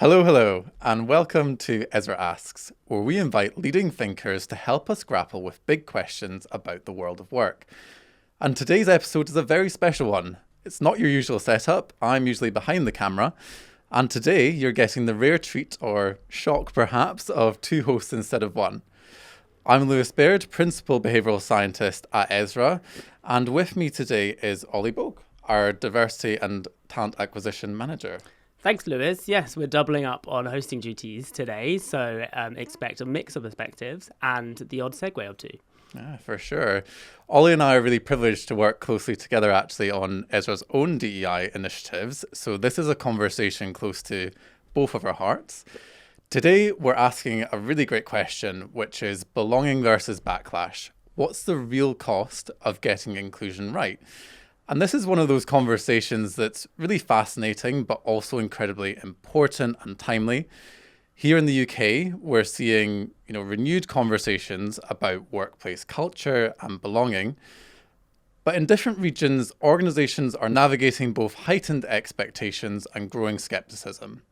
Hello, and welcome to EZRA Asks, where we invite leading thinkers to help us grapple with big questions about the world of work. And today's episode is a very special one. It's not your usual setup. I'm usually behind the camera. And today you're getting the rare treat, or shock perhaps, of two hosts instead of one. I'm Lewis Baird, Principal Behavioural Scientist at EZRA, and with me today is Ollie Bogue, our Diversity and Talent Acquisition Manager. Thanks, Lewis. Yes, we're doubling up on hosting duties today, so expect a mix of perspectives and the odd segue or two. Yeah, for sure. Ollie and I are really privileged to work closely together actually on EZRA's own DEI initiatives, so this is a conversation close to both of our hearts. Today, we're asking a really great question, which is belonging versus backlash. What's the real cost of getting inclusion right? And this is one of those conversations that's really fascinating, but also incredibly important and timely. Here in the UK, we're seeing, renewed conversations about workplace culture and belonging. But in different regions, organisations are navigating both heightened expectations and growing scepticism.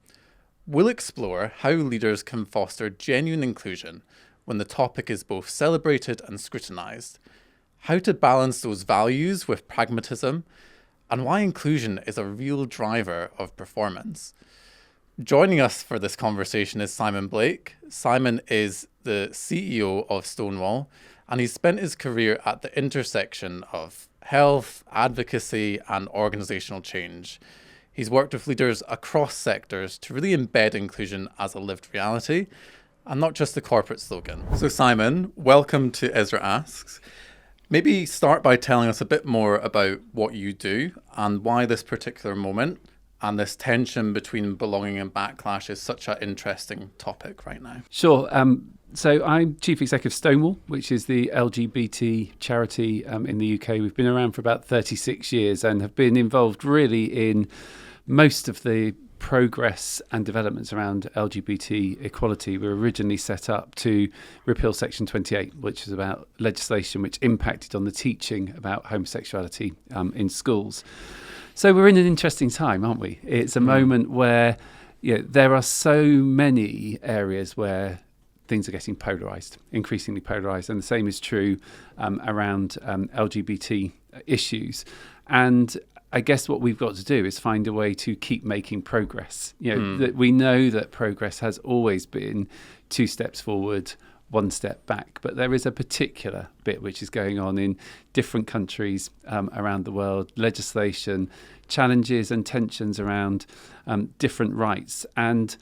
We'll explore how leaders can foster genuine inclusion when the topic is both celebrated and scrutinised, how to balance those values with pragmatism, and why inclusion is a real driver of performance. Joining us for this conversation is Simon Blake. Simon is the CEO of Stonewall, and he's spent his career at the intersection of health, advocacy, and organisational change. He's worked with leaders across sectors to really embed inclusion as a lived reality, and not just a corporate slogan. So Simon, welcome to EZRA Asks. Maybe start by telling us a bit more about what you do and why this particular moment and this tension between belonging and backlash is such an interesting topic right now. Sure. So I'm Chief Executive of Stonewall, which is the LGBT charity in the UK. We've been around for about 36 years and have been involved really in most of the progress and developments around LGBT equality. We were originally set up to repeal Section 28, which is about legislation which impacted on the teaching about homosexuality in schools. So we're in an interesting time, aren't we? It's a moment where there are so many areas where things are getting polarised, increasingly polarised, and the same is true around LGBT issues. And I guess what we've got to do is find a way to keep making progress. That we know that progress has always been 2 steps forward, 1 step back, but there is a particular bit which is going on in different countries around the world, legislation, challenges and tensions around different rights, and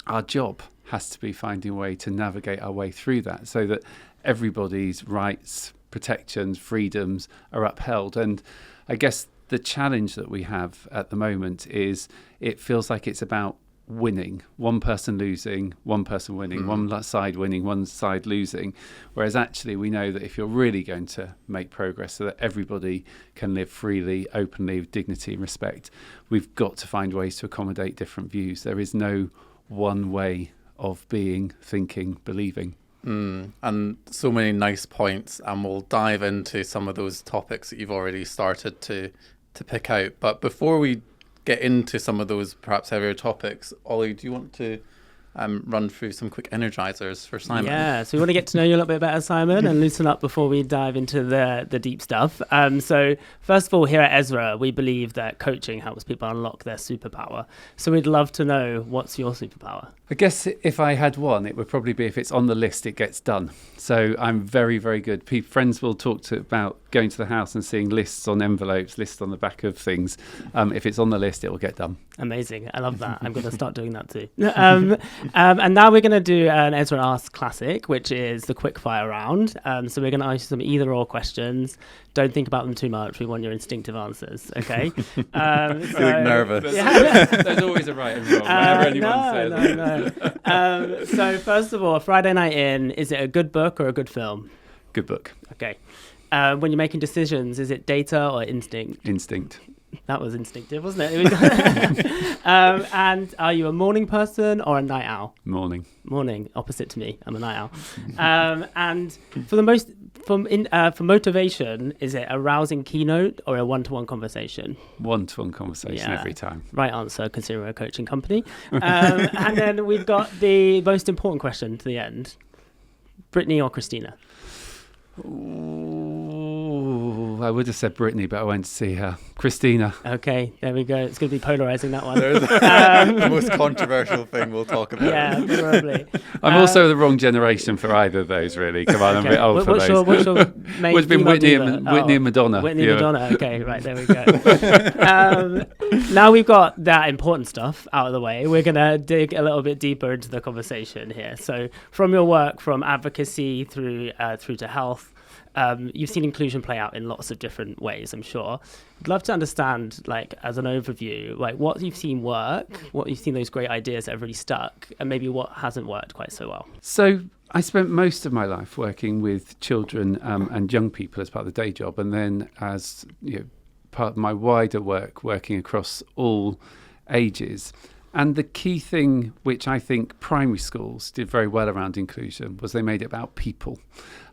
our job has to be finding a way to navigate our way through that so that everybody's rights, protections, freedoms are upheld. And I guess the challenge that we have at the moment is it feels like it's about winning, one person losing, one person winning, one side winning, one side losing. Whereas actually we know that if you're really going to make progress so that everybody can live freely, openly, with dignity and respect, we've got to find ways to accommodate different views. There is no one way of being, thinking, believing. And so many nice points, and we'll dive into some of those topics that you've already started to pick out. But before we get into some of those perhaps heavier topics, Ollie, do you want to run through some quick energizers for Simon? Yeah, so we want to get to know you a little bit better, Simon, and loosen up before we dive into the deep stuff. So first of all, here at EZRA, we believe that coaching helps people unlock their superpower. So we'd love to know, what's your superpower? I guess if I had one, it would probably be if it's on the list, it gets done. So I'm very, very good. Friends will talk about going to the house and seeing lists on envelopes, lists on the back of things. If it's on the list, it will get done. Amazing. I love that. I'm going to start doing that too. And now we're going to do an EZRA Ask Classic, which is the quick fire round. So we're going to ask you some either or questions. Don't think about them too much. We want your instinctive answers, okay? Feeling nervous. Yeah. There's always a right and wrong, whenever anyone says. No. So first of all, a Friday night in, is it a good book or a good film? Good book. Okay. When you're making decisions, is it data or instinct? Instinct. That was instinctive, wasn't it? And are you a morning person or a night owl? Morning. Morning, opposite to me. I'm a night owl. And for the most For motivation, is it a rousing keynote or a one-to-one conversation? One-to-one conversation every time. Right answer, considering we're a coaching company. And then we've got the most important question to the end. Brittany or Christina? Ooh, I would have said Brittany, but I went to see her. Christina. Okay, there we go. It's going to be polarizing, that one. The most controversial thing we'll talk about. Yeah, probably. I'm also the wrong generation for either of those, really. Come on, I'm a bit old for those. What's your main Would have been Whitney and Madonna. Whitney and Madonna. Okay, right, there we go. Now we've got that important stuff out of the way. We're going to dig a little bit deeper into the conversation here. So from your work, from advocacy through to health, you've seen inclusion play out in lots of different ways, I'm sure. I'd love to understand, like, as an overview, like what you've seen work, what you've seen those great ideas that have really stuck, and maybe what hasn't worked quite so well. So I spent most of my life working with children and young people as part of the day job, and then as part of my wider work, working across all ages. And the key thing, which I think primary schools did very well around inclusion, was they made it about people.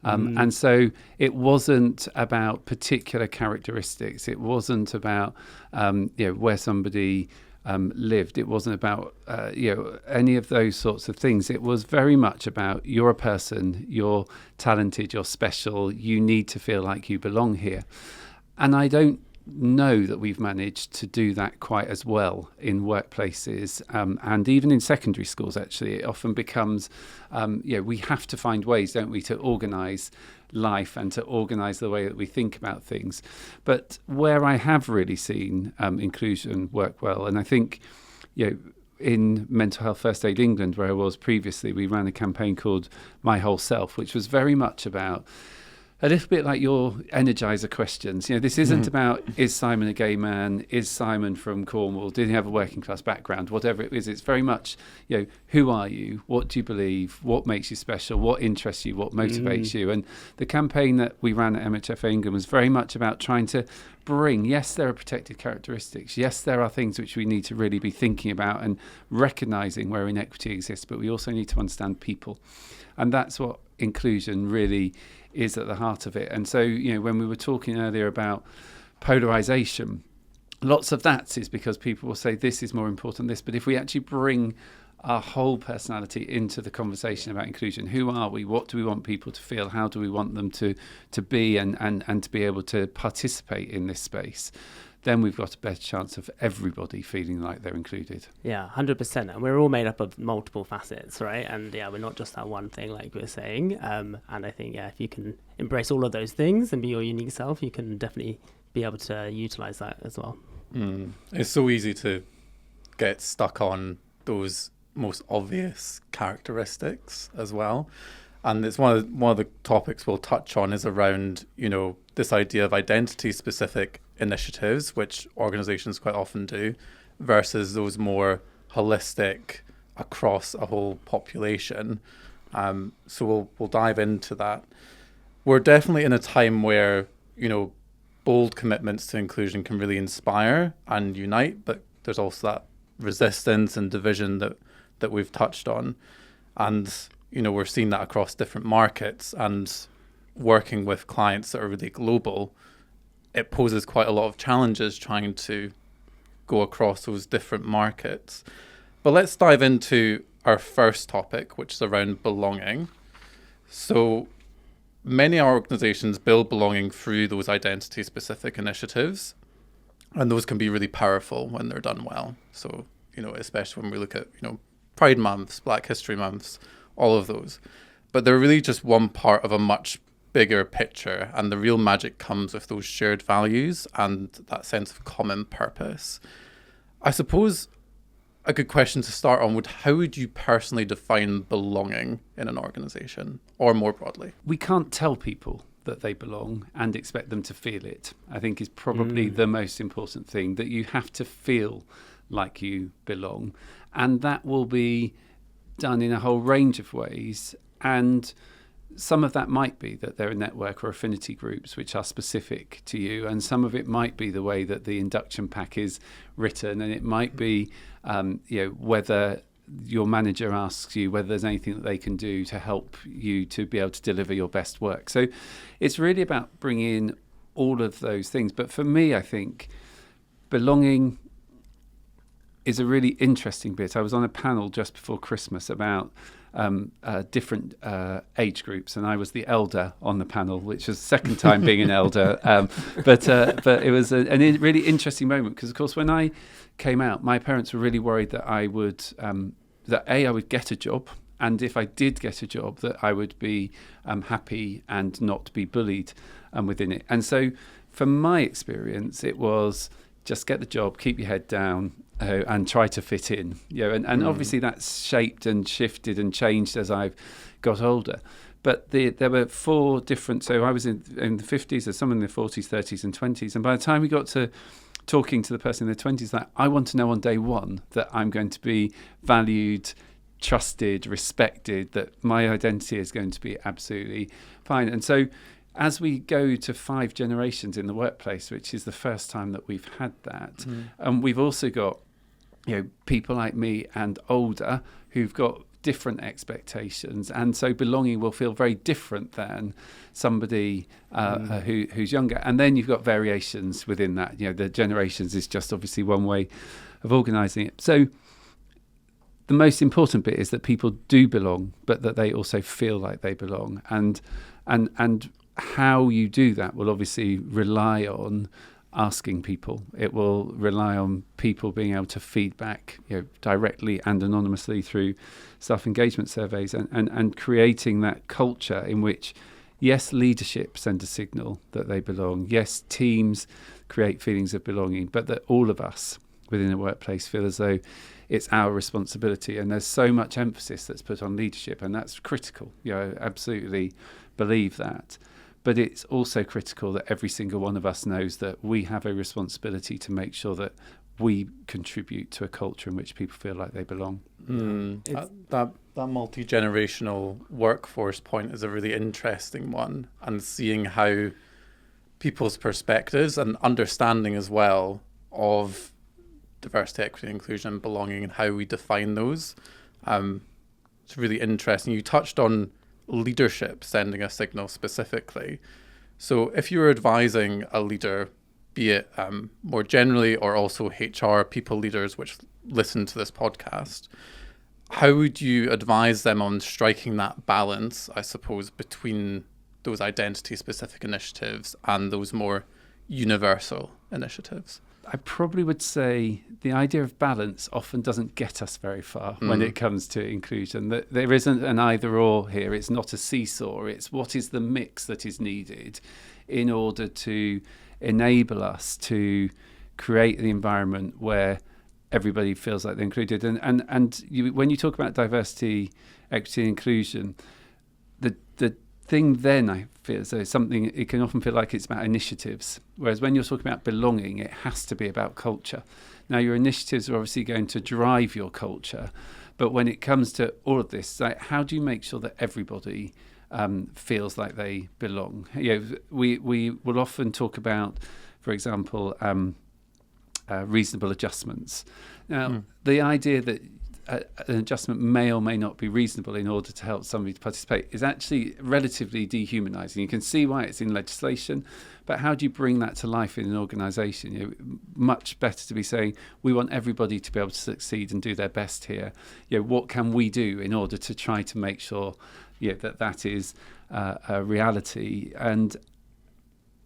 And so it wasn't about particular characteristics. It wasn't about where somebody lived. It wasn't about any of those sorts of things. It was very much about, you're a person, you're talented, you're special, you need to feel like you belong here. And I don't know that we've managed to do that quite as well in workplaces and even in secondary schools. Actually, it often becomes we have to find ways, don't we, to organise life and to organise the way that we think about things. But where I have really seen inclusion work well, and I think in Mental Health First Aid England, where I was previously, we ran a campaign called My Whole Self, which was very much about a little bit like your Energizer questions. This isn't about, is Simon a gay man? Is Simon from Cornwall? Did he have a working class background? Whatever it is, it's very much, who are you? What do you believe? What makes you special? What interests you? What motivates you? And the campaign that we ran at MHFA England was very much about trying to bring, yes, there are protected characteristics. Yes, there are things which we need to really be thinking about and recognising where inequity exists, but we also need to understand people. And that's what inclusion really is at the heart of it. And so, when we were talking earlier about polarization, lots of that is because people will say this is more important than this. But if we actually bring our whole personality into the conversation about inclusion, who are we? What do we want people to feel? How do we want them to be and to be able to participate in this space? Then we've got a better chance of everybody feeling like they're included. Yeah, 100%. And we're all made up of multiple facets, right? And we're not just that one thing, like we were saying. And I think, if you can embrace all of those things and be your unique self, you can definitely be able to utilize that as well. It's so easy to get stuck on those most obvious characteristics as well. And it's one of the topics we'll touch on is around, this idea of identity-specific initiatives, which organizations quite often do, versus those more holistic across a whole population. So we'll dive into that. We're definitely in a time where, bold commitments to inclusion can really inspire and unite, but there's also that resistance and division that we've touched on. And, we're seeing that across different markets, and working with clients that are really global, it poses quite a lot of challenges trying to go across those different markets. But let's dive into our first topic, which is around belonging. So many organizations build belonging through those identity-specific initiatives, and those can be really powerful when they're done well. So, especially when we look at, Pride Months, Black History Months, all of those. But they're really just one part of a much bigger picture, and the real magic comes with those shared values and that sense of common purpose. I suppose a good question to start on how would you personally define belonging in an organization, or more broadly? We can't tell people that they belong and expect them to feel it, I think is probably the most important thing, that you have to feel like you belong. And that will be done in a whole range of ways. And some of that might be that there are network or affinity groups which are specific to you, and some of it might be the way that the induction pack is written, and it might be whether your manager asks you whether there's anything that they can do to help you to be able to deliver your best work. So it's really about bringing in all of those things. But for me, I think belonging is a really interesting bit. I was on a panel just before Christmas about different age groups, and I was the elder on the panel, which was the second time being an elder. But it was a really interesting moment because, of course, when I came out, my parents were really worried that I would I would get a job, and if I did get a job, that I would be happy and not be bullied within it. And so, from my experience, it was just get the job, keep your head down, and try to fit in. And obviously that's shaped and shifted and changed as I've got older. But there were four different. So I was in the 50s, there's some in the 40s, 30s, and 20s. And by the time we got to talking to the person in their 20s, that I want to know on day one that I'm going to be valued, trusted, respected, that my identity is going to be absolutely fine. And so as we go to 5 generations in the workplace, which is the first time that we've had that, we've also got people like me and older who've got different expectations, and so belonging will feel very different than somebody who's younger. And then you've got variations within that. The generations is just obviously one way of organising it. So the most important bit is that people do belong, but that they also feel like they belong. And how you do that will obviously rely on asking people. It will rely on people being able to feedback directly and anonymously through self-engagement surveys, and creating that culture in which, yes, leadership send a signal that they belong. Yes, teams create feelings of belonging, but that all of us within a workplace feel as though it's our responsibility. And there's so much emphasis that's put on leadership, and that's critical. Absolutely believe that. But it's also critical that every single one of us knows that we have a responsibility to make sure that we contribute to a culture in which people feel like they belong. That multi-generational workforce point is a really interesting one, and seeing how people's perspectives and understanding as well of diversity, equity, inclusion, belonging, and how we define those. It's really interesting. You touched on leadership sending a signal specifically. So if you're advising a leader, be it more generally or also HR people leaders which listen to this podcast, how would you advise them on striking that balance, I suppose, between those identity specific initiatives and those more universal initiatives? I probably would say the idea of balance often doesn't get us very far when it comes to inclusion. That there isn't an either or here. It's not a seesaw. It's what is the mix that is needed in order to enable us to create the environment where everybody feels like they're included. And when you talk about diversity, equity, and inclusion, the thing then I feel as though something, it can often feel like it's about initiatives, whereas when you're talking about belonging, it has to be about culture. Now, your initiatives are obviously going to drive your culture, but when it comes to all of this, like, how do you make sure that everybody feels like they belong? We will often talk about, for example, reasonable adjustments. Now, the idea that an adjustment may or may not be reasonable in order to help somebody to participate is actually relatively dehumanising. You can see why it's in legislation, but how do you bring that to life in an organisation? Much better to be saying we want everybody to be able to succeed and do their best here. What can we do in order to try to make sure that is a reality? And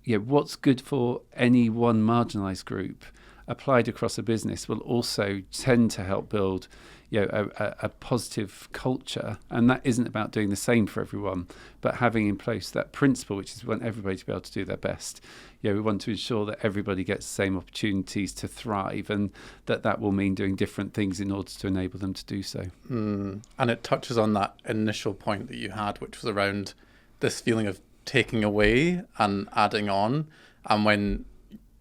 what's good for any one marginalised group applied across a business will also tend to help build a positive culture. And that isn't about doing the same for everyone, but having in place that principle, which is we want everybody to be able to do their best. We want to ensure that everybody gets the same opportunities to thrive, and that will mean doing different things in order to enable them to do so. And it touches on that initial point that you had, which was around this feeling of taking away and adding on. And when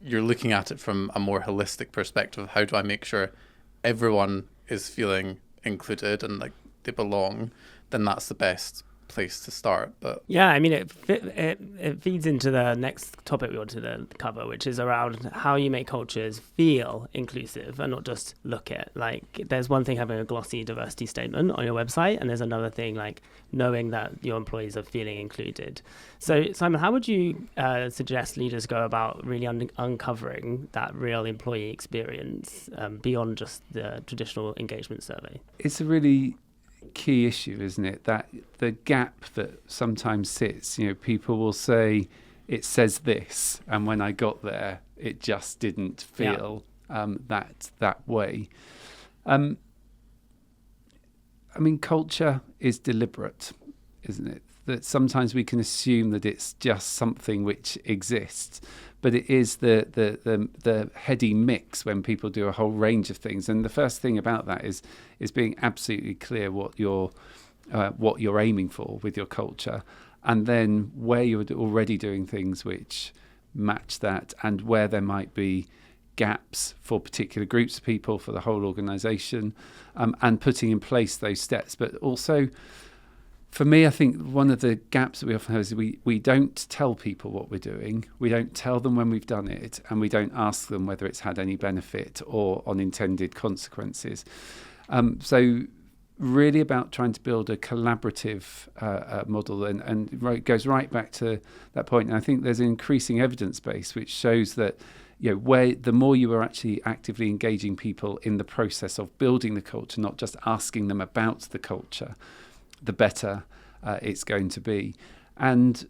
you're looking at it from a more holistic perspective, how do I make sure everyone is feeling included and like they belong, then that's the best place to start. But yeah, I mean, it feeds into the next topic we wanted to cover, which is around how you make cultures feel inclusive and not just look it. Like, there's one thing having a glossy diversity statement on your website, and there's another thing like knowing that your employees are feeling included. So, Simon, how would you suggest leaders go about really uncovering that real employee experience beyond just the traditional engagement survey? It's a really key issue, isn't it? That the gap that sometimes sits, people will say it says this, and when I got there, it just didn't feel that way. I mean, culture is deliberate, isn't it? That sometimes we can assume that it's just something which exists, but it is the heady mix when people do a whole range of things. And the first thing about that is being absolutely clear what you're aiming for with your culture, and then where you're already doing things which match that, and where there might be gaps for particular groups of people, for the whole organisation, and putting in place those steps. But also, for me, I think one of the gaps that we often have is we don't tell people what we're doing. We don't tell them when we've done it, and we don't ask them whether it's had any benefit or unintended consequences. So really about trying to build a collaborative model, and it goes right back to that point. And I think there's an increasing evidence base which shows that where the more you are actually actively engaging people in the process of building the culture, not just asking them about the culture, the better it's going to be. And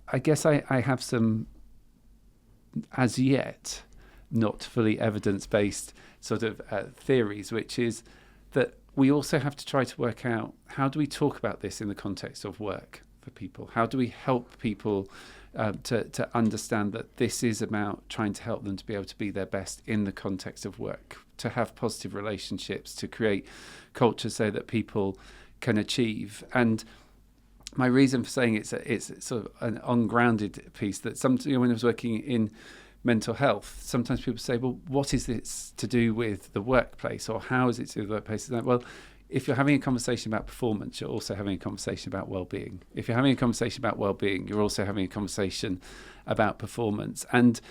I guess I have some, as yet, not fully evidence-based sort of theories, which is that we also have to try to work out, how do we talk about this in the context of work for people? How do we help people to understand that this is about trying to help them to be able to be their best in the context of work, to have positive relationships, to create culture so that people can achieve. And my reason for saying it's sort of an ungrounded piece, that when I was working in mental health, sometimes people say, well, what is this to do with the workplace, or how is it to do with the workplace? And well, if you're having a conversation about performance, you're also having a conversation about well-being. If you're having a conversation about well-being, you're also having a conversation about performance. And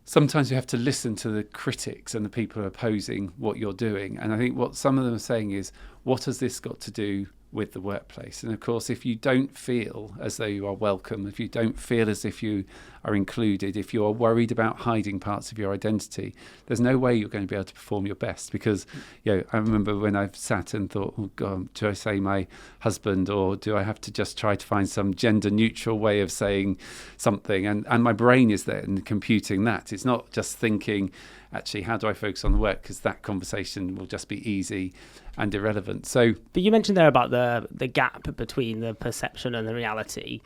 sometimes you have to listen to the critics and the people opposing what you're doing. And I think what some of them are saying is, what has this got to do with the workplace? And of course, if you don't feel as though you are welcome, if you don't feel as if you are included, if you are worried about hiding parts of your identity, there's no way you're going to be able to perform your best. Because I remember when I've sat and thought, oh God, do I say my husband, or do I have to just try to find some gender neutral way of saying something? And my brain is there and computing that. It's not just thinking, actually, how do I focus on the work? Because that conversation will just be easy and irrelevant. So, but you mentioned there about the gap between the perception and the reality.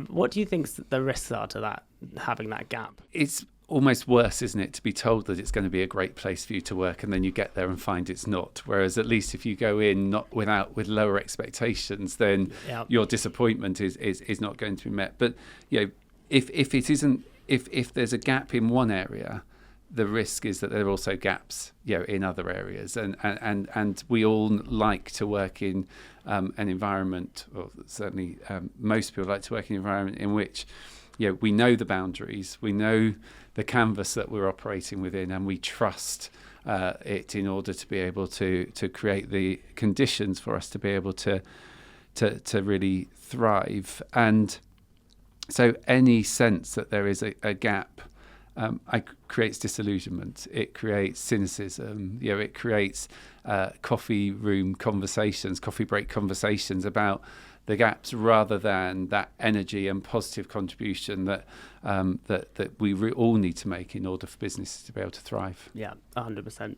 What do you think the risks are to that, having that gap? It's almost worse, isn't it, to be told that it's going to be a great place for you to work, and then you get there and find it's not. Whereas at least if you go in with lower expectations, then your disappointment is not going to be met. But if there's a gap in one area, the risk is that there are also gaps, in other areas, and we all like to work in an environment, or certainly most people like to work in an environment in which, we know the boundaries, we know the canvas that we're operating within, and we trust it in order to be able to create the conditions for us to be able to really thrive. And so, any sense that there is a gap creates disillusionment. It creates cynicism. It creates coffee break conversations about the gaps, rather than that energy and positive contribution that we all need to make in order for businesses to be able to thrive. Yeah, 100%.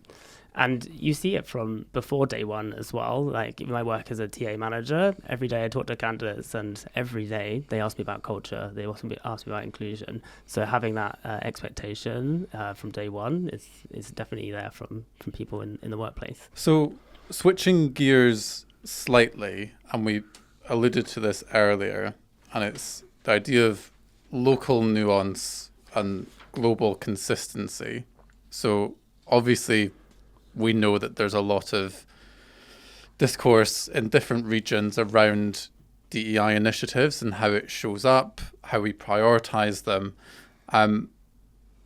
And you see it from before day one as well. Like, in my work as a TA manager, every day I talk to candidates, and every day they ask me about culture. They also ask me about inclusion. So having that expectation from day one is definitely there from people in the workplace. So switching gears slightly, and we alluded to this earlier, and it's the idea of local nuance and global consistency. So obviously, we know that there's a lot of discourse in different regions around DEI initiatives and how it shows up, how we prioritize them. And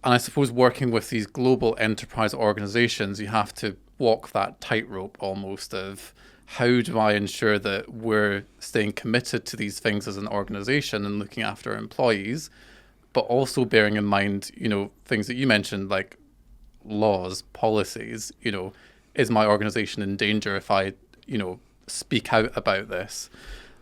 I suppose working with these global enterprise organizations, you have to walk that tightrope almost of how do I ensure that we're staying committed to these things as an organization and looking after our employees, but also bearing in mind, things that you mentioned, like laws, policies, is my organization in danger if I, speak out about this?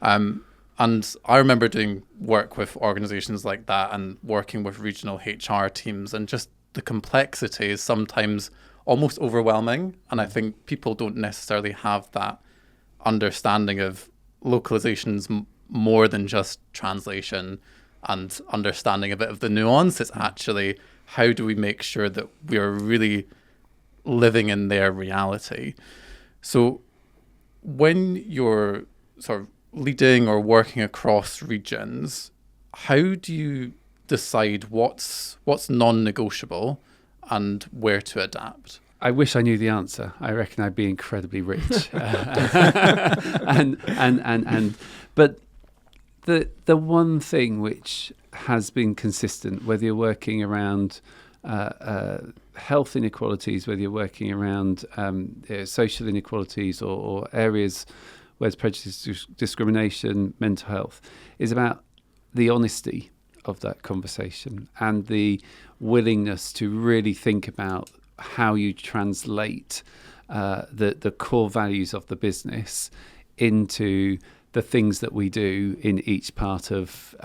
And I remember doing work with organizations like that and working with regional HR teams, and just the complexity is sometimes almost overwhelming. And I think people don't necessarily have that understanding of localizations more than just translation and understanding a bit of the nuance. It's actually, how do we make sure that we are really living in their reality? So when you're sort of leading or working across regions, how do you decide what's non-negotiable and where to adapt? I wish I knew the answer. I reckon I'd be incredibly rich. But the one thing which has been consistent, whether you're working around health inequalities, whether you're working around social inequalities or areas where there's prejudice, discrimination, mental health, is about the honesty of that conversation and the willingness to really think about how you translate the core values of the business into the things that we do in each part of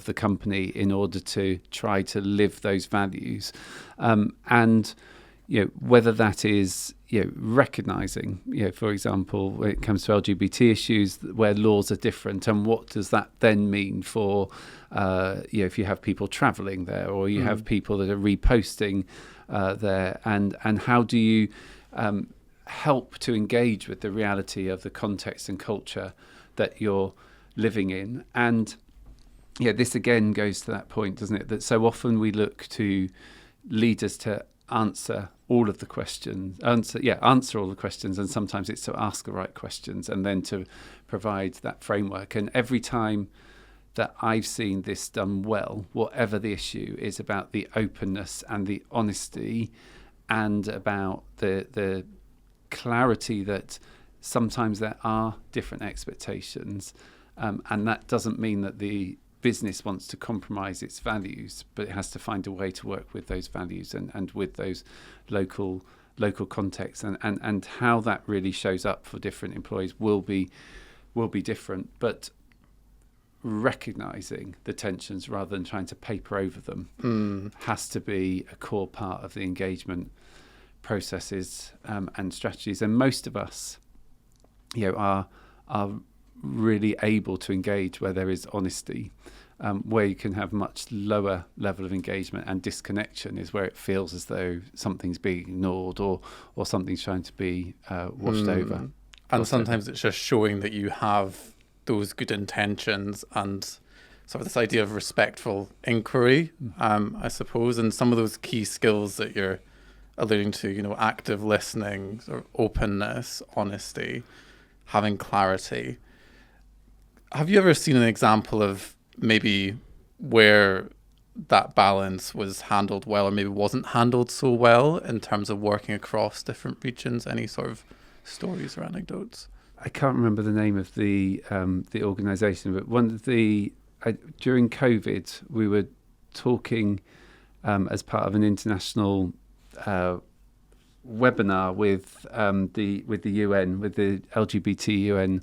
the company in order to try to live those values, and whether that is recognizing, for example, when it comes to LGBT issues where laws are different, and what does that then mean for if you have people traveling there, or you have people that are reposting there, and how do you help to engage with the reality of the context and culture that you're living in. And this again goes to that point, doesn't it, that so often we look to leaders to answer all of the questions, answer all the questions, and sometimes it's to ask the right questions and then to provide that framework. And every time that I've seen this done well, whatever the issue, is about the openness and the honesty, and about the clarity that sometimes there are different expectations, and that doesn't mean that the business wants to compromise its values, but it has to find a way to work with those values and with those local contexts, and how that really shows up for different employees will be different. But recognizing the tensions rather than trying to paper over them has to be a core part of the engagement processes and strategies. And most of us are really able to engage where there is honesty. Where you can have much lower level of engagement and disconnection is where it feels as though something's being ignored or something's trying to be washed over. And sometimes it's just showing that you have those good intentions and sort of this idea of respectful inquiry, I suppose, and some of those key skills that you're alluding to, active listening, sort of openness, honesty, having clarity. Have you ever seen an example of maybe where that balance was handled well or maybe wasn't handled so well in terms of working across different regions? Any sort of stories or anecdotes? I can't remember the name of the organisation, but one of during COVID we were talking as part of an international webinar with the UN, with the LGBT UN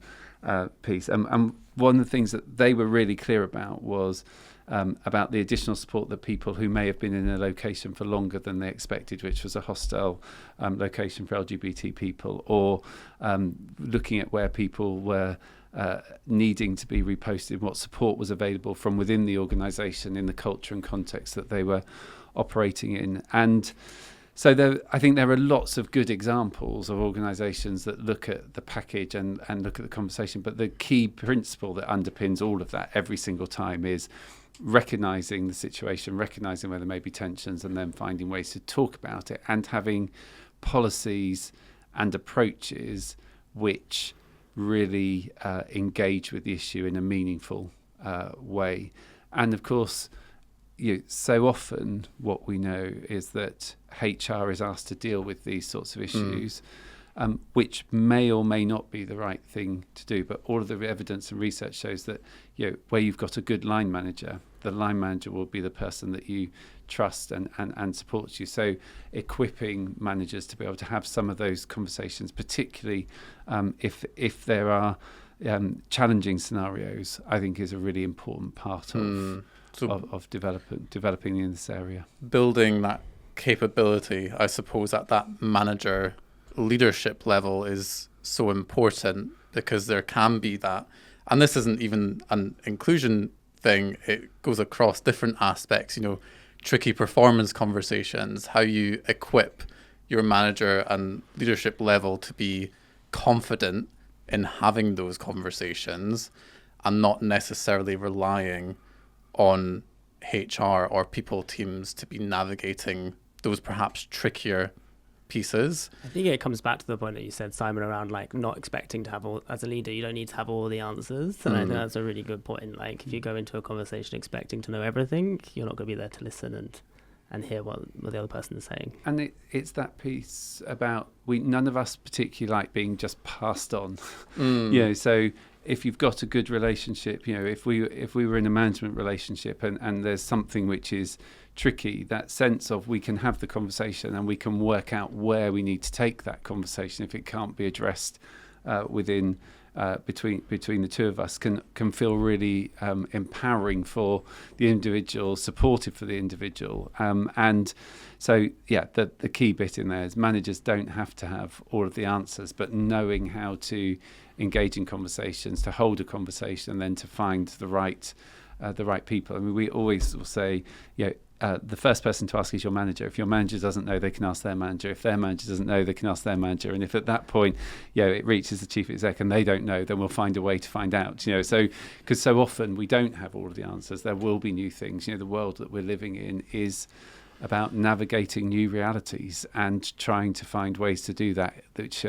piece, and one of the things that they were really clear about was about the additional support that people who may have been in a location for longer than they expected, which was a hostile location for LGBT people, or looking at where people were needing to be reposted, what support was available from within the organisation in the culture and context that they were operating in. And so I think there are lots of good examples of organisations that look at the package and look at the conversation. But the key principle that underpins all of that every single time is recognising the situation, recognising where there may be tensions, and then finding ways to talk about it, and having policies and approaches which really engage with the issue in a meaningful way. And of course, so often what we know is that HR is asked to deal with these sorts of issues, which may or may not be the right thing to do. But all of the evidence and research shows that where you've got a good line manager, the line manager will be the person that you trust and supports you. So equipping managers to be able to have some of those conversations, particularly if there are challenging scenarios, I think is a really important part of developing in this area. Building that capability, I suppose, at that manager leadership level is so important, because there can be that, and this isn't even an inclusion thing, it goes across different aspects, tricky performance conversations, how you equip your manager and leadership level to be confident in having those conversations and not necessarily relying on HR or people teams to be navigating those perhaps trickier pieces. I think it comes back to the point that you said, Simon, around like not expecting to have all, as a leader, you don't need to have all the answers. And I think that's a really good point. Like if you go into a conversation expecting to know everything, you're not going to be there to listen and hear what the other person is saying. And it's that piece about none of us particularly like being just passed on. So if you've got a good relationship, if we were in a management relationship and there's something which is tricky, that sense of we can have the conversation and we can work out where we need to take that conversation if it can't be addressed within between the two of us can feel really empowering for the individual, supportive for the individual, and so the key bit in there is managers don't have to have all of the answers, but knowing how to engage in conversations, to hold a conversation, and then to find the right people. I mean, we always will say, the first person to ask is your manager. If your manager doesn't know, they can ask their manager. If their manager doesn't know, they can ask their manager. And if at that point, it reaches the chief exec and they don't know, then we'll find a way to find out. So because so often we don't have all of the answers. There will be new things. The world that we're living in is about navigating new realities and trying to find ways to do that, which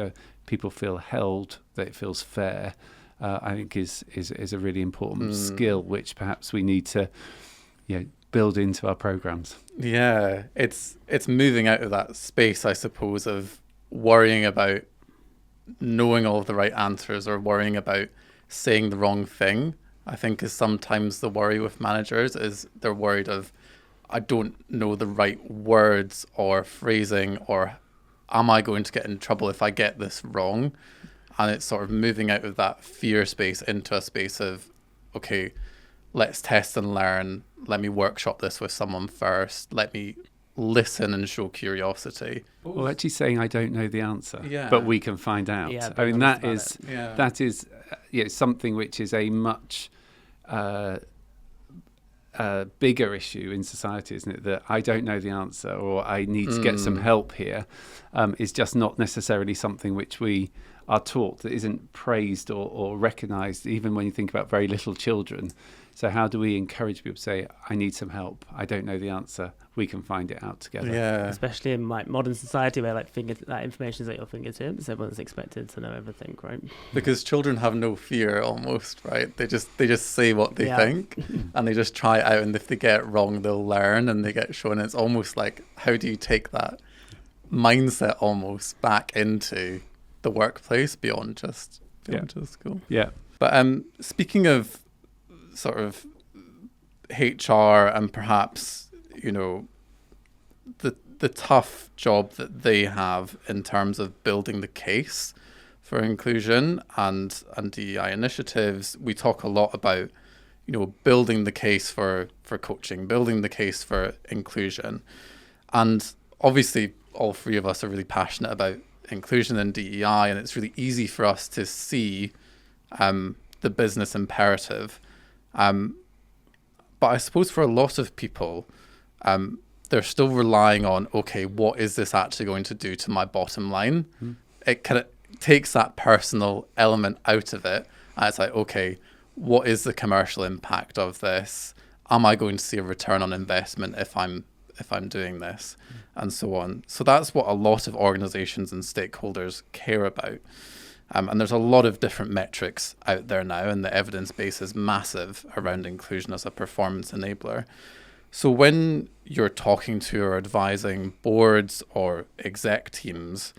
people feel held, that it feels fair. I think is a really important skill, which perhaps we need to build into our programs. Yeah, it's moving out of that space, I suppose, of worrying about knowing all of the right answers or worrying about saying the wrong thing. I think is sometimes the worry with managers is they're worried of, I don't know the right words or phrasing, or am I going to get in trouble if I get this wrong? And it's sort of moving out of that fear space into a space of, okay, let's test and learn. Let me workshop this with someone first. Let me listen and show curiosity. Well, actually saying I don't know the answer, but we can find out. Yeah, I mean, that is something which is a much bigger issue in society, isn't it? That I don't know the answer, or I need to get some help here, is just not necessarily something which we are taught, that isn't praised or recognised, even when you think about very little children. So how do we encourage people to say, I need some help, I don't know the answer, we can find it out together? Yeah. Especially in like modern society where that information is at your fingertips, everyone's expected to know everything, right? Because children have no fear almost, right? They just say what they think and they just try it out, and if they get it wrong, they'll learn and they get shown. It's almost like, how do you take that mindset almost back into the workplace beyond just school? Yeah. But speaking of sort of HR and perhaps, the tough job that they have in terms of building the case for inclusion and DEI initiatives, we talk a lot about, building the case for coaching, building the case for inclusion. And obviously all three of us are really passionate about inclusion and DEI, and it's really easy for us to see the business imperative. But I suppose for a lot of people, they're still relying on, okay, what is this actually going to do to my bottom line? It kind of takes that personal element out of it. And it's like, okay, what is the commercial impact of this? Am I going to see a return on investment if I'm doing this? And so on. So that's what a lot of organizations and stakeholders care about. And there's a lot of different metrics out there now, and the evidence base is massive around inclusion as a performance enabler. So when you're talking to or advising boards or exec teams,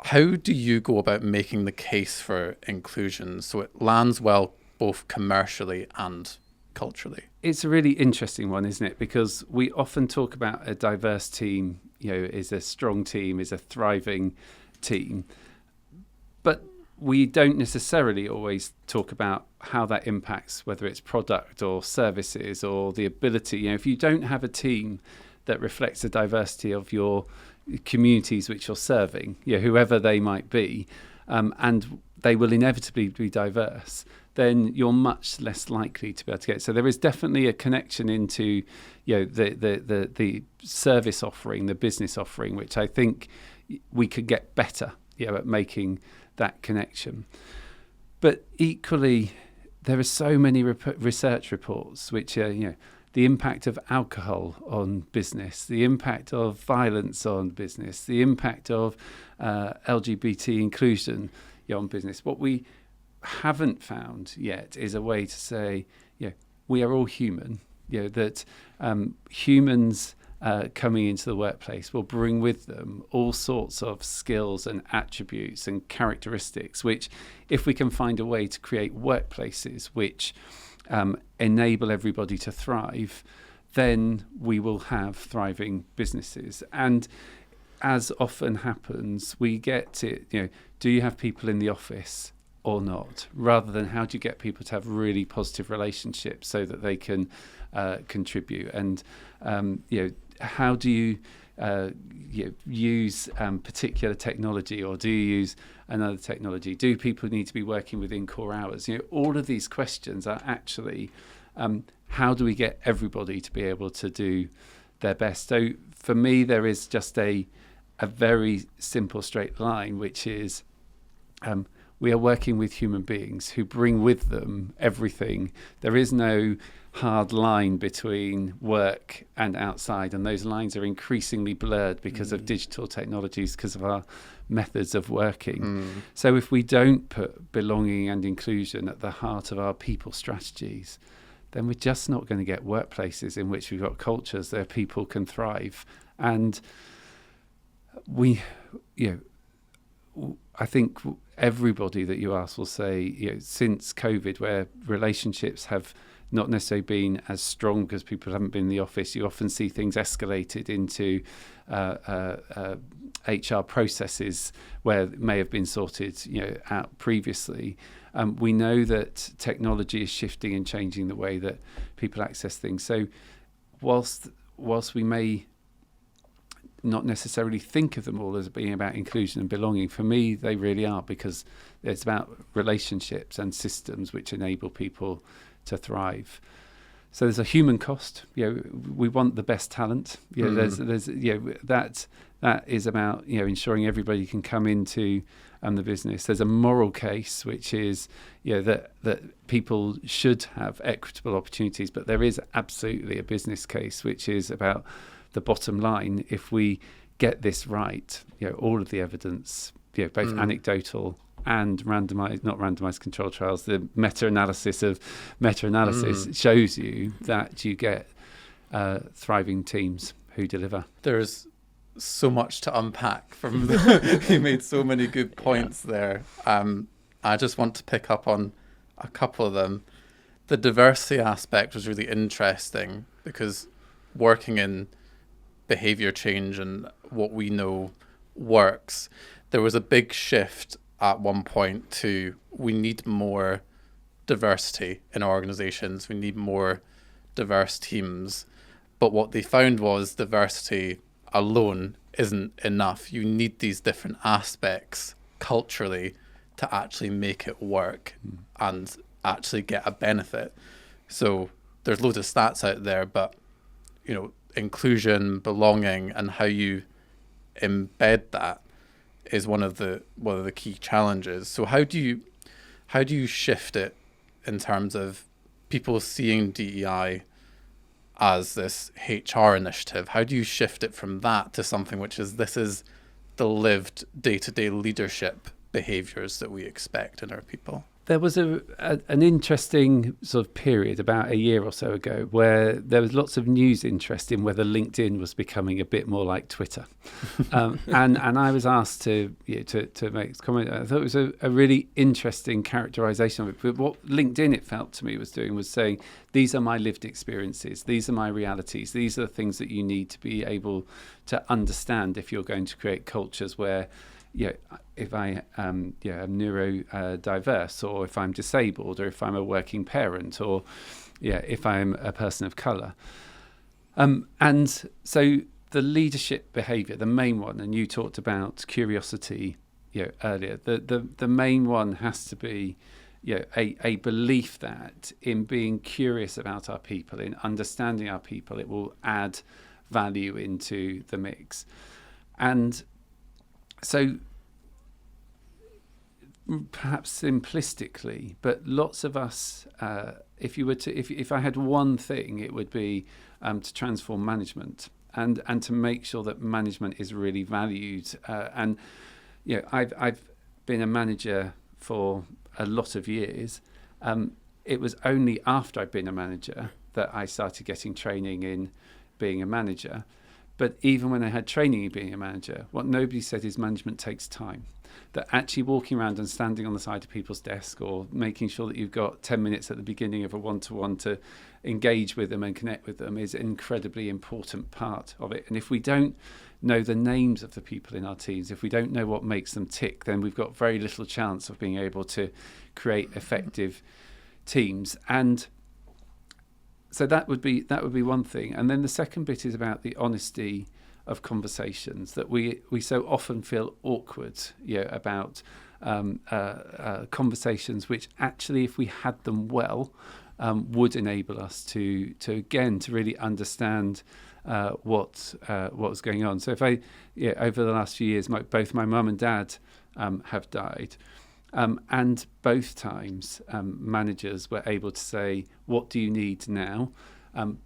how do you go about making the case for inclusion so it lands well both commercially and culturally? It's a really interesting one, isn't it? Because we often talk about a diverse team, is a strong team, is a thriving team. But we don't necessarily always talk about how that impacts, whether it's product or services or the ability. If you don't have a team that reflects the diversity of your communities which you're serving, whoever they might be, and they will inevitably be diverse, then you're much less likely to be able to get. So there is definitely a connection into, the service offering, the business offering, which I think we could get better, at making that connection. But equally, there are so many research reports which are, the impact of alcohol on business, the impact of violence on business, the impact of LGBT inclusion on business. What we haven't found yet is a way to say, we are all human, that humans coming into the workplace will bring with them all sorts of skills and attributes and characteristics, which if we can find a way to create workplaces which enable everybody to thrive, then we will have thriving businesses. And as often happens, we get it, do you have people in the office or not, rather than how do you get people to have really positive relationships so that they can contribute, and how do you use particular technology, or do you use another technology? Do people need to be working within core hours? All of these questions are actually how do we get everybody to be able to do their best? So for me, there is just a very simple straight line, which is we are working with human beings who bring with them everything. There is no hard line between work and outside, and those lines are increasingly blurred because of digital technologies, because of our methods of working. So if we don't put belonging and inclusion at the heart of our people strategies, then we're just not going to get workplaces in which we've got cultures where people can thrive. And I think everybody that you ask will say, since COVID, where relationships have not necessarily been as strong because people haven't been in the office, you often see things escalated into HR processes where it may have been sorted out previously. We know that technology is shifting and changing the way that people access things. So whilst we may not necessarily think of them all as being about inclusion and belonging, for me they really are, because it's about relationships and systems which enable people to thrive. So there's a human cost. We want the best talent. There's that is about ensuring everybody can come into the business. There's a moral case, which is that people should have equitable opportunities, but there is absolutely a business case, which is about the bottom line. If we get this right, all of the evidence, both anecdotal and not randomized control trials, the meta-analysis shows you that you get thriving teams who deliver. There's so much to unpack from you made so many good points there. I just want to pick up on a couple of them. The diversity aspect was really interesting, because working in behavior change and what we know works, there was a big shift at one point to, we need more diversity in organizations, we need more diverse teams. But what they found was diversity alone isn't enough. You need these different aspects culturally to actually make it work and actually get a benefit. So there's loads of stats out there, but inclusion, belonging, and how you embed that is one of the key challenges. So how do you shift it in terms of people seeing DEI as this HR initiative? How do you shift it from that to something which is, this is the lived day-to-day leadership behaviours that we expect in our people? There was an interesting sort of period about a year or so ago where there was lots of news interest in whether LinkedIn was becoming a bit more like Twitter, and I was asked to make a comment. I thought it was a really interesting characterisation of it. But what LinkedIn, it felt to me, was doing was saying, these are my lived experiences, these are my realities, these are the things that you need to be able to understand if you're going to create cultures where, if I am neurodiverse, or if I'm disabled, or if I'm a working parent, or if I'm a person of colour. And so the leadership behaviour, the main one, and you talked about curiosity earlier, the main one has to be a belief that in being curious about our people, in understanding our people, it will add value into the mix. And so perhaps simplistically, but lots of us, if I had one thing, it would be to transform management and to make sure that management is really valued. And I've been a manager for a lot of years. It was only after I'd been a manager that I started getting training in being a manager. But even when I had training in being a manager, what nobody said is management takes time. That actually walking around and standing on the side of people's desk, or making sure that you've got 10 minutes at the beginning of a one-to-one to engage with them and connect with them, is an incredibly important part of it. And if we don't know the names of the people in our teams, if we don't know what makes them tick, then we've got very little chance of being able to create effective teams. And so that would be one thing. And then the second bit is about the honesty of conversations, that we so often feel awkward about conversations which actually, if we had them well, would enable us to really understand what was going on. So if over the last few years, both my mum and dad have died. And both times managers were able to say, what do you need now?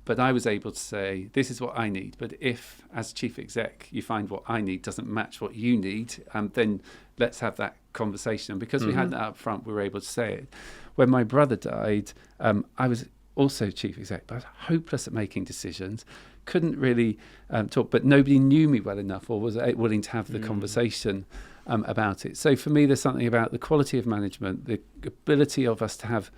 But I was able to say, this is what I need. But if, as chief exec, you find what I need doesn't match what you need, then let's have that conversation. And because we had that up front, we were able to say it. When my brother died, I was also chief exec, but I was hopeless at making decisions. Couldn't really talk, but nobody knew me well enough or was willing to have the conversation about it. So for me, there's something about the quality of management, the ability of us to have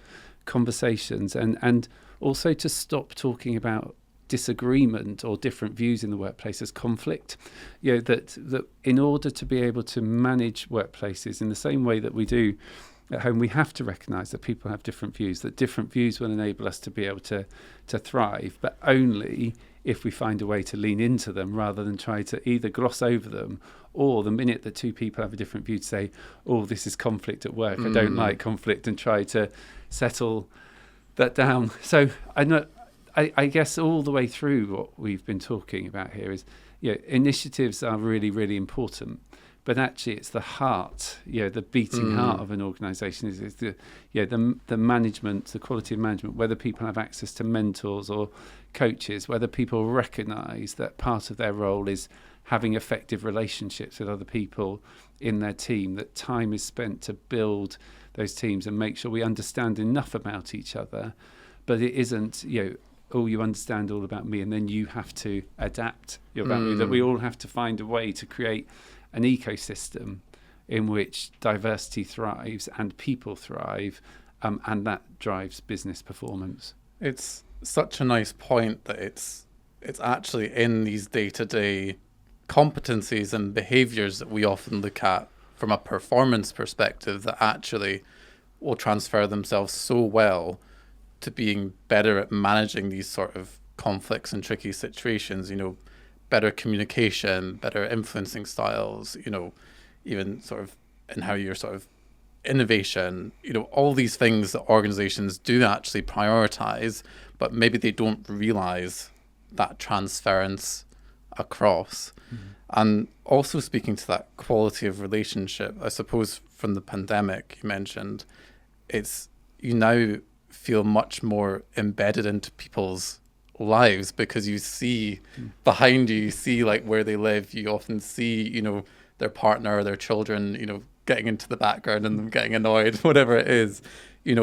conversations, and also to stop talking about disagreement or different views in the workplace as conflict. That in order to be able to manage workplaces in the same way that we do at home, we have to recognise that people have different views, that different views will enable us to be able to thrive, but only if we find a way to lean into them rather than try to either gloss over them, or the minute that two people have a different view, to say, oh, this is conflict at work, I don't like conflict, and try to settle that down. So I guess all the way through what we've been talking about here is, initiatives are really, really important. But actually, it's the heart, the beating heart of an organisation is the management, the quality of management, whether people have access to mentors or coaches, whether people recognise that part of their role is having effective relationships with other people in their team, that time is spent to build those teams and make sure we understand enough about each other. But it isn't, you understand all about me and then you have to adapt your value, that we all have to find a way to create an ecosystem in which diversity thrives and people thrive, and that drives business performance. It's such a nice point that it's actually in these day-to-day competencies and behaviours that we often look at from a performance perspective that actually will transfer themselves so well to being better at managing these sort of conflicts and tricky situations, better communication, better influencing styles, even sort of in how you're sort of innovation, all these things that organizations do actually prioritize, but maybe they don't realize that transference across. And also speaking to that quality of relationship, I suppose from the pandemic you mentioned, it's you now feel much more embedded into people's lives because you see behind you see like where they live, you often see their partner or their children getting into the background and them getting annoyed, whatever it is,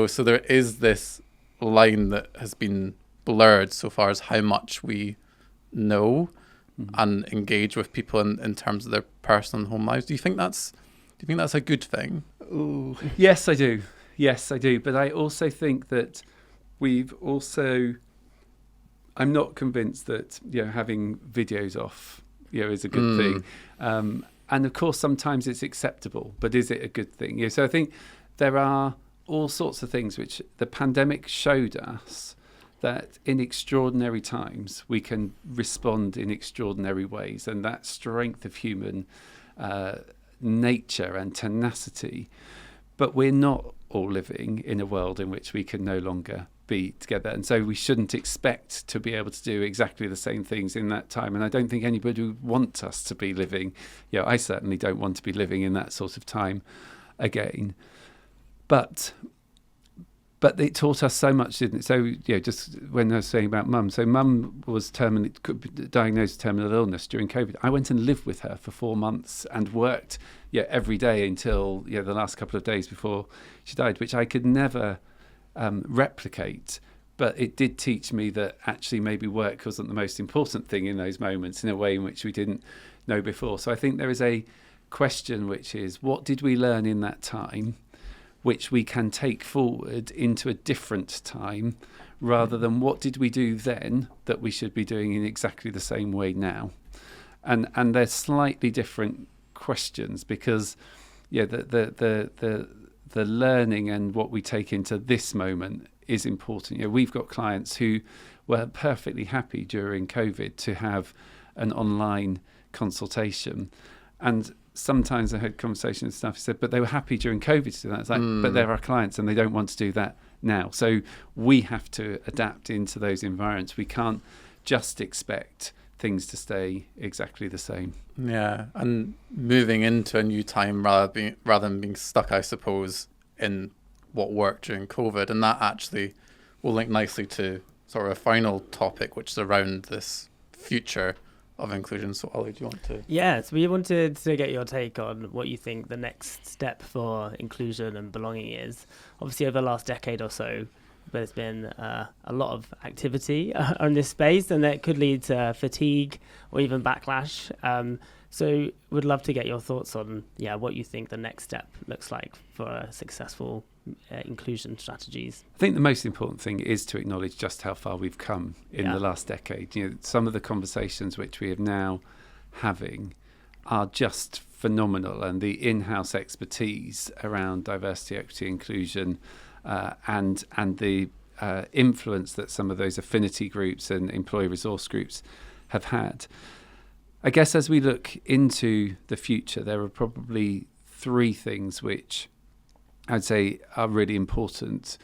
so there is this line that has been blurred so far as how much we know and engage with people in terms of their personal and home lives. Do you think that's a good thing? Ooh. Yes, I do. But I also think that I'm not convinced that having videos off is a good thing. And of course, sometimes it's acceptable, but is it a good thing? So I think there are all sorts of things which the pandemic showed us, that in extraordinary times we can respond in extraordinary ways, and that strength of human nature and tenacity. But we're not all living in a world in which we can no longer be together, and so we shouldn't expect to be able to do exactly the same things in that time. And I don't think anybody would want us to be living, I certainly don't want to be living in that sort of time again. But it taught us so much, didn't it? So, just when I was saying about Mum, so Mum was diagnosed with terminal illness during COVID. I went and lived with her for 4 months and worked every day until the last couple of days before she died, which I could never replicate. But it did teach me that actually maybe work wasn't the most important thing in those moments, in a way in which we didn't know before. So I think there is a question, which is, what did we learn in that time which we can take forward into a different time, rather than what did we do then that we should be doing in exactly the same way now? And they're slightly different questions, because the learning and what we take into this moment is important. We've got clients who were perfectly happy during COVID to have an online consultation, and sometimes I had conversations and stuff, said, but they were happy during COVID to do that. It's like, but they're our clients and they don't want to do that now. So we have to adapt into those environments. We can't just expect things to stay exactly the same. Yeah, and moving into a new time rather than being stuck, I suppose, in what worked during COVID. And that actually will link nicely to sort of a final topic, which is around this future of inclusion. So Ollie, do you want to? Yes, we wanted to get your take on what you think the next step for inclusion and belonging is. Obviously, over the last decade or so, there's been a lot of activity on this space, and that could lead to fatigue or even backlash. So would love to get your thoughts on what you think the next step looks like for successful inclusion strategies. I think the most important thing is to acknowledge just how far we've come in the last decade. Some of the conversations which we are now having are just phenomenal, and the in-house expertise around diversity, equity, inclusion, and the influence that some of those affinity groups and employee resource groups have had. I guess as we look into the future, there are probably 3 things which I'd say are really important,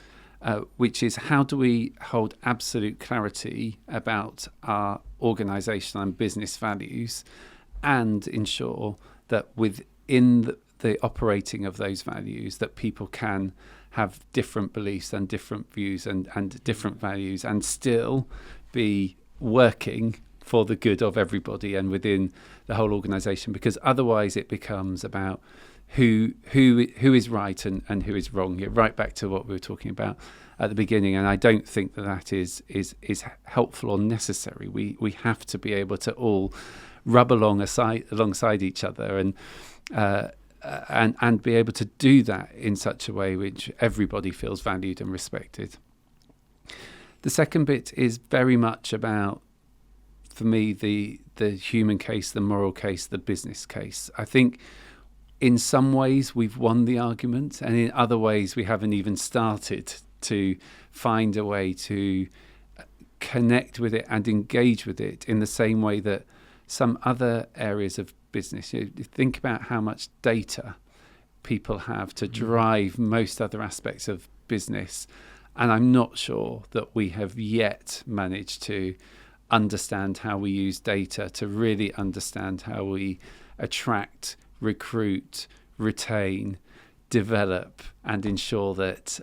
which is, how do we hold absolute clarity about our organisational and business values, and ensure that within the operating of those values, that people can have different beliefs and different views and different values, and still be working for the good of everybody and within the whole organisation. Because otherwise it becomes about who is right and who is wrong. Right back to what we were talking about at the beginning, and I don't think that is helpful or necessary. We have to be able to all rub alongside each other and be able to do that in such a way which everybody feels valued and respected. The second bit is very much about, for me, the human case, the moral case, the business case. I think in some ways we've won the argument, and in other ways we haven't even started to find a way to connect with it and engage with it in the same way that some other areas of business. You think about how much data people have to drive most other aspects of business, and I'm not sure that we have yet managed to understand how we use data to really understand how we attract, recruit, retain, develop, and ensure that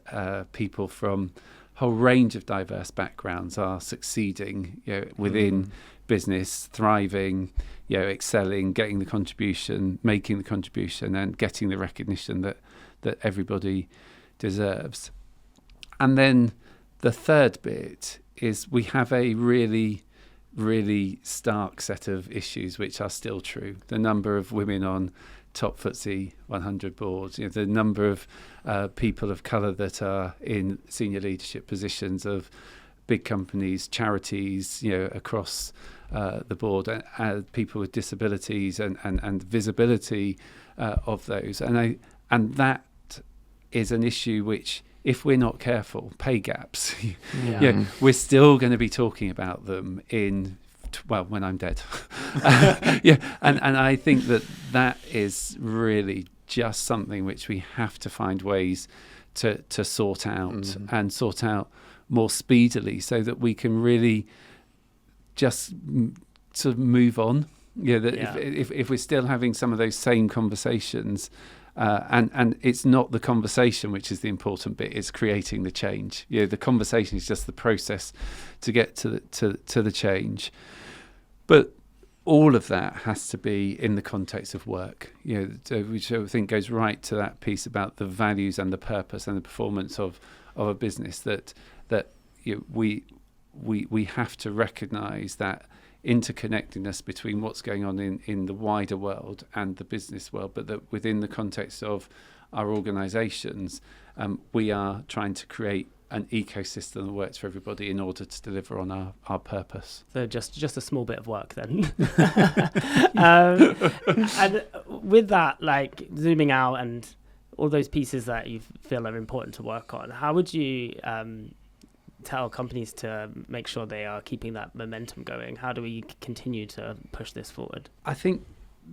people from a whole range of diverse backgrounds are succeeding within business thriving, excelling, getting the contribution, making the contribution, and getting the recognition that everybody deserves. And then the third bit is we have a really, really stark set of issues which are still true. The number of women on top FTSE 100 boards, the number of people of colour that are in senior leadership positions of big companies, charities, across the board, and people with disabilities and visibility of those. And that is an issue which, if we're not careful, pay gaps, we're still going to be talking about them when I'm dead. And I think that is really just something which we have to find ways to sort out and sort out more speedily, so that we can really just sort of move on. If we're still having some of those same conversations, and it's not the conversation which is the important bit, it's creating the change. The conversation is just the process to get to the change. But all of that has to be in the context of work, which I think goes right to that piece about the values and the purpose and the performance of a business, that we have to recognise that interconnectedness between what's going on in the wider world and the business world, but that within the context of our organisations, we are trying to create an ecosystem that works for everybody in order to deliver on our purpose. So just a small bit of work then. And with that, like zooming out and all those pieces that you feel are important to work on, how would you tell companies to make sure they are keeping that momentum going? How do we continue to push this forward? I think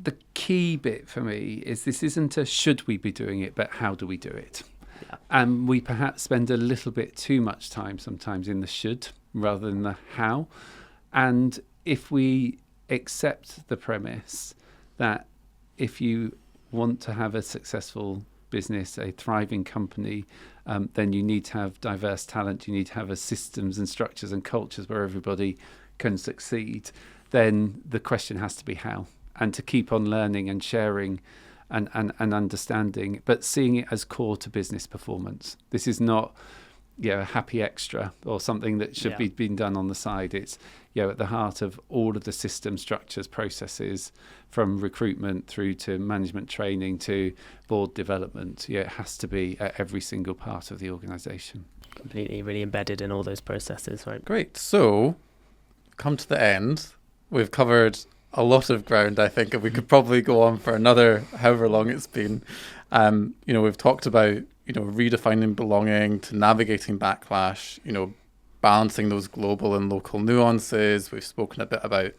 the key bit for me is this isn't a should we be doing it, but how do we do it? Yeah. And we perhaps spend a little bit too much time sometimes in the should rather than the how. And if we accept the premise that if you want to have a successful business, a thriving company, then you need to have diverse talent, you need to have a systems and structures and cultures where everybody can succeed, then the question has to be how. And to keep on learning and sharing and understanding, but seeing it as core to business performance. This is not a happy extra or something that should be being done on the side. It's at the heart of all of the system structures, processes, from recruitment through to management training to board development. It has to be at every single part of the organisation. Completely, really embedded in all those processes, right? Great. So, come to the end. We've covered a lot of ground, I think, and we could probably go on for another however long it's been. We've talked about redefining belonging, to navigating backlash, balancing those global and local nuances. We've spoken a bit about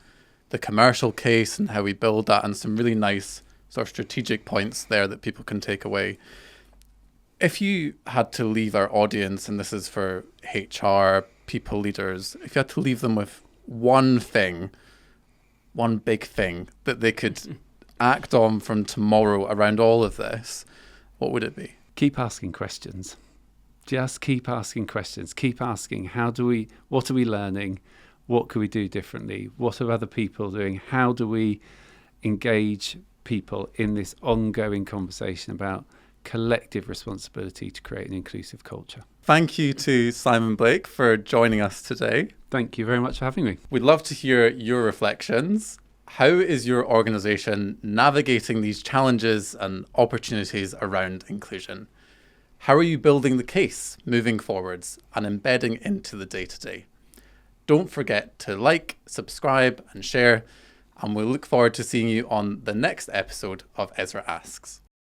the commercial case and how we build that, and some really nice sort of strategic points there that people can take away. If you had to leave our audience, and this is for HR, people leaders, if you had to leave them with one big thing that they could act on from tomorrow around all of this, what would it be? Keep asking questions. Just keep asking questions. Keep asking, what are we learning? What can we do differently? What are other people doing? How do we engage people in this ongoing conversation about collective responsibility to create an inclusive culture? Thank you to Simon Blake for joining us today. Thank you very much for having me. We'd love to hear your reflections. How is your organisation navigating these challenges and opportunities around inclusion? How are you building the case moving forwards and embedding into the day-to-day? Don't forget to like, subscribe and share, and we'll look forward to seeing you on the next episode of EZRA Asks.